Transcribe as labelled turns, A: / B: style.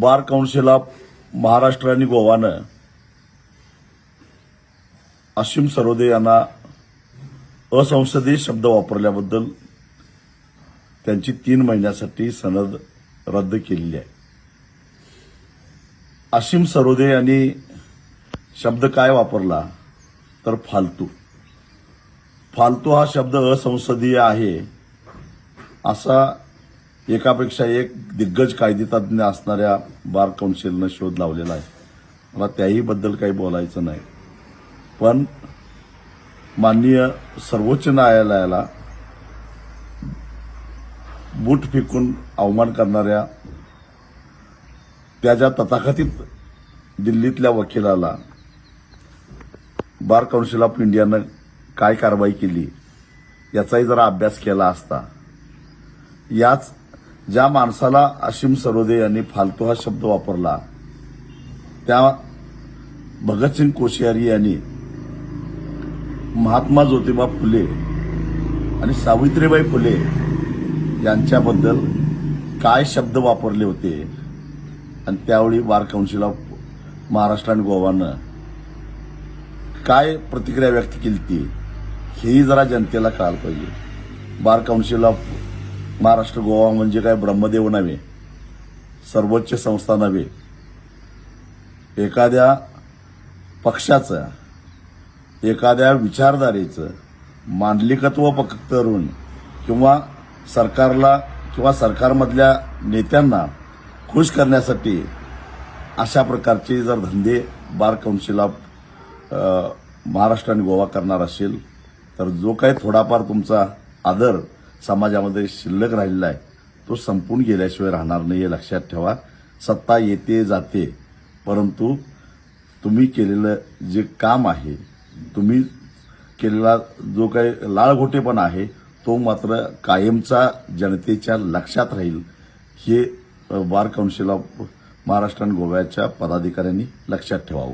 A: Bar council of Maharashtra आणि गोवानं असीम सरोदे यांना असंसदीय शब्द वापरल्याबद्दल त्यांची 3 महिन्यासाठी सनद रद्द केलेली आहे. असीम सरोदे यांनी शब्द काय वापरला तर फालतू. फालतू हा शब्द असंसदीय आहे असा एकापेक्षा एक दिग्गज कायदेतज्ञ असणाऱ्या बार काउन्सिलनं शोध लावलेला आहे. मला त्याहीबद्दल काही बोलायचं नाही, पण माननीय सर्वोच्च न्यायालयाला बूट फेकून अवमान करणाऱ्या त्या ज्या तथाकथित दिल्लीतल्या वकिलाला बार काउन्सिल ऑफ इंडियानं काय कारवाई केली याचाही जरा अभ्यास केला असता, याच ज्या माणसाला असीम सरोदे यांनी फालतू हा शब्द वापरला त्या भगतसिंग कोश्यारी यांनी महात्मा ज्योतिबा फुले आणि सावित्रीबाई फुले यांच्याबद्दल काय शब्द वापरले होते आणि त्यावेळी बार काउन्सिल ऑफ महाराष्ट्र आणि गोवानं काय प्रतिक्रिया व्यक्त केली ती हेही जरा जनतेला कळायला पाहिजे. Bar council of Maharashtra Goa म्हणजे काय ब्रह्मदेव नव्हे, सर्वोच्च संस्था नव्हे. एखाद्या पक्षाचं, एखाद्या विचारधारेचं मांडलिकत्व पत्करून किंवा सरकारला किंवा सरकारमधल्या नेत्यांना खुश करण्यासाठी अशा प्रकारचे जर धंदे बार काउन्सिल ऑफ महाराष्ट्र आणि गोवा करणार असेल तर जो काही थोडाफार तुमचा आदर समाजामध्ये शिल्लक राहिलेला आहे तो संपून गेल्याशिवाय राहणार नाही हे लक्षात ठेवा. सत्ता येते जाते, परंतु तुम्ही केलेलं जे काम आहे, तुम्ही केलेला जो काही लाळघोटेपणा आहे तो मात्र कायमचा जनतेच्या लक्षात राहील हे बार काउन्सिल ऑफ महाराष्ट्र आणि गोव्याच्या पदाधिकाऱ्यांनी लक्षात ठेवावं.